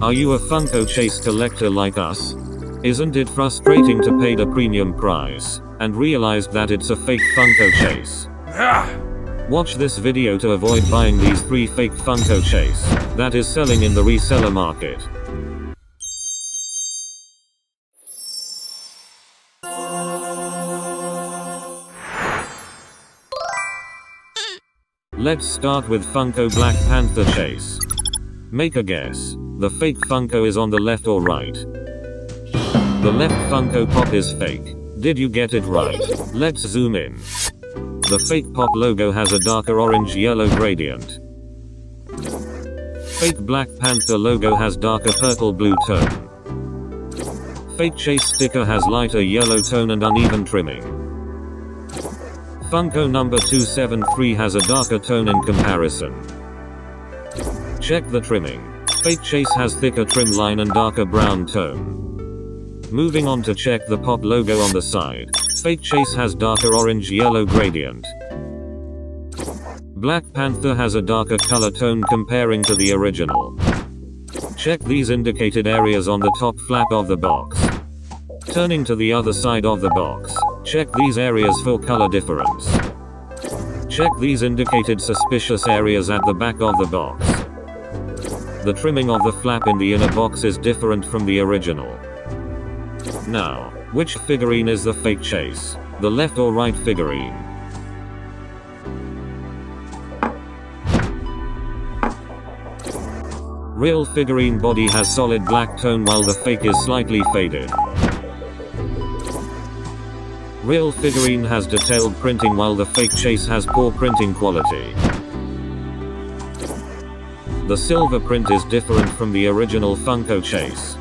Are you a Funko Chase collector like us? Isn't it frustrating to pay the premium price and realize that it's a fake Funko Chase? Watch this video to avoid buying these 3 fake Funko Chase that is selling in the reseller market. Let's start with Funko Black Panther Chase. Make a guess. The fake Funko is on the left or right? The left Funko Pop is fake. Did you get it right? Let's zoom in. The fake Pop logo has a darker orange-yellow gradient. Fake Black Panther logo has darker purple-blue tone. Fake Chase sticker has lighter yellow tone and uneven trimming. Funko number 273 has a darker tone in comparison. Check the trimming. Fake Chase has thicker trim line and darker brown tone. Moving on to check the Pop logo on the side. Fake Chase has darker orange-yellow gradient. Black Panther has a darker color tone comparing to the original. Check these indicated areas on the top flap of the box. Turning to the other side of the box, check these areas for color difference. Check these indicated suspicious areas at the back of the box. The trimming of the flap in the inner box is different from the original. Now, which figurine is the fake Chase? The left or right figurine? Real figurine body has solid black tone while the fake is slightly faded. Real figurine has detailed printing while the fake Chase has poor printing quality. The silver print is different from the original Funko Chase.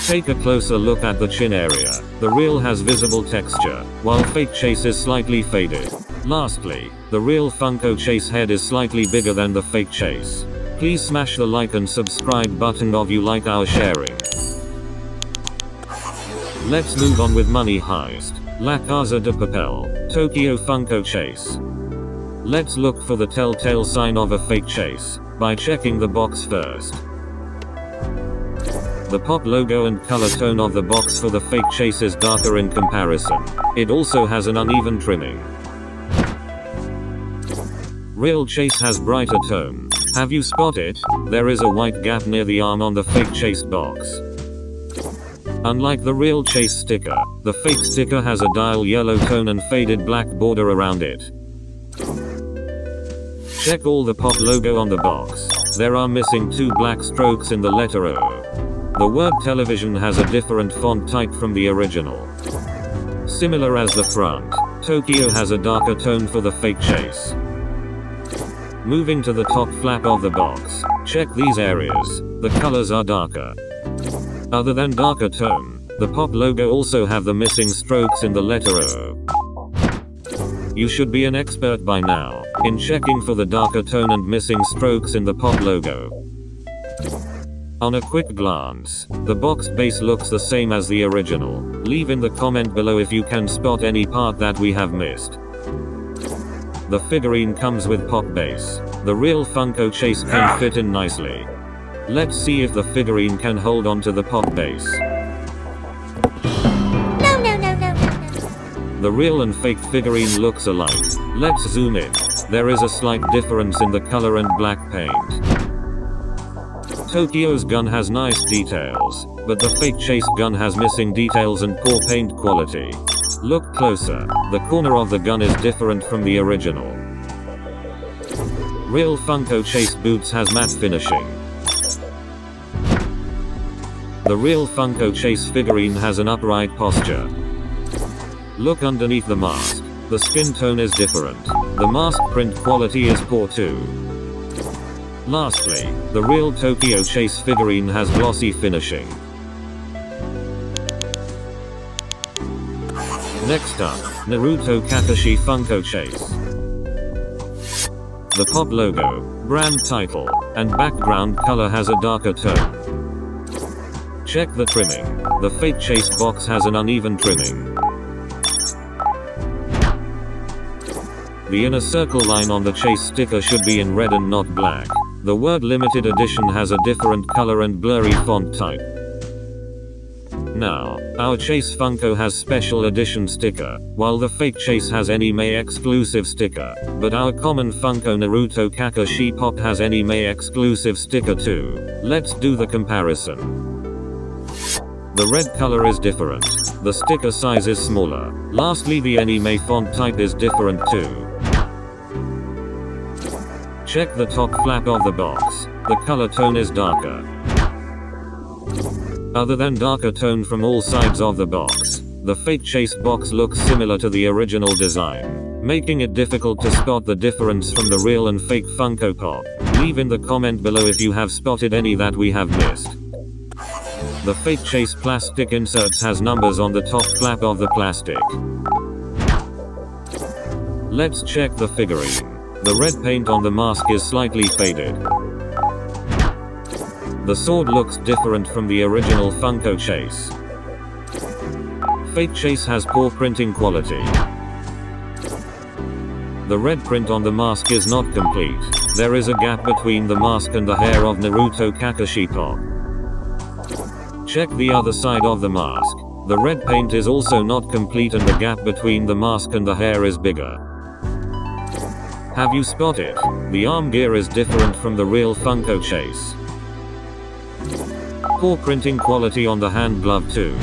Take a closer look at the chin area. The real has visible texture, while fake Chase is slightly faded. Lastly, the real Funko Chase head is slightly bigger than the fake Chase. Please smash the like and subscribe button if you like our sharing. Let's move on with Money Heist. La Casa de Papel, Tokyo Funko Chase. Let's look for the telltale sign of a fake Chase by checking the box first. The Pop logo and color tone of the box for the fake Chase is darker in comparison. It also has an uneven trimming. Real Chase has brighter tone. Have you spotted? There is a white gap near the arm on the fake Chase box. Unlike the real Chase sticker, the fake sticker has a dial yellow tone and faded black border around it. Check all the Pop logo on the box. There are missing 2 black strokes in the letter O. The word television has a different font type from the original. Similar as the front, Tokyo has a darker tone for the fake Chase. Moving to the top flap of the box, check these areas. The colors are darker. Other than darker tone, the Pop logo also have the missing strokes in the letter O. You should be an expert by now in checking for the darker tone and missing strokes in the Pop logo. On a quick glance, the box base looks the same as the original. Leave in the comment below if you can spot any part that we have missed. The figurine comes with Pop base. The real Funko Chase can fit in nicely. Let's see if the figurine can hold on to the Pop base. The real and fake figurine looks alike. Let's zoom in. There is a slight difference in the color and black paint. Tokyo's gun has nice details, but the fake Chase gun has missing details and poor paint quality. Look closer. The corner of the gun is different from the original. Real Funko Chase boots has matte finishing. The real Funko Chase figurine has an upright posture. Look underneath the mask. The skin tone is different. The mask print quality is poor too. Lastly, the real Tokyo Chase figurine has glossy finishing. Next up, Naruto Kakashi Funko Chase. The Pop logo, brand title, and background color has a darker tone. Check the trimming. The fake Chase box has an uneven trimming. The inner circle line on the Chase sticker should be in red and not black. The word limited edition has a different color and blurry font type. Now, our Chase Funko has special edition sticker, while the Fake Chase has anime exclusive sticker, but our common Funko Naruto Kakashi Pop has anime exclusive sticker too. Let's do the comparison. The red color is different. The sticker size is smaller. Lastly, the anime font type is different too. Check the top flap of the box. The color tone is darker. Other than darker tone from all sides of the box, the Fake Chase box looks similar to the original design, making it difficult to spot the difference from the real and fake Funko Pop. Leave in the comment below if you have spotted any that we have missed. The Fake Chase plastic inserts has numbers on the top flap of the plastic. Let's check the figurine. The red paint on the mask is slightly faded. The sword looks different from the original Funko Chase. Fake Chase has poor printing quality. The red print on the mask is not complete. There is a gap between the mask and the hair of Naruto Kakashi Pop. Check the other side of the mask. The red paint is also not complete and the gap between the mask and the hair is bigger. Have you spotted? The arm gear is different from the real Funko Chase. Poor printing quality on the hand glove too.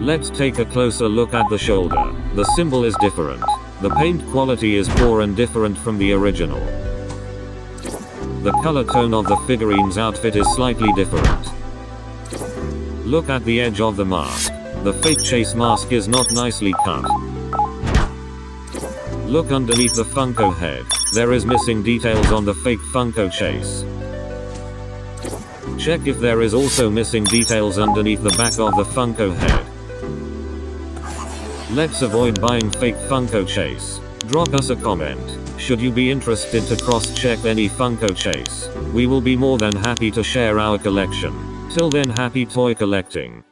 Let's take a closer look at the shoulder. The symbol is different. The paint quality is poor and different from the original. The color tone of the figurine's outfit is slightly different. Look at the edge of the mask. The Fake Chase mask is not nicely cut. Look underneath the Funko head. There is missing details on the fake Funko Chase. Check if there is also missing details underneath the back of the Funko head. Let's avoid buying fake Funko Chase. Drop us a comment. Should you be interested to cross-check any Funko Chase? We will be more than happy to share our collection. Till then, happy toy collecting.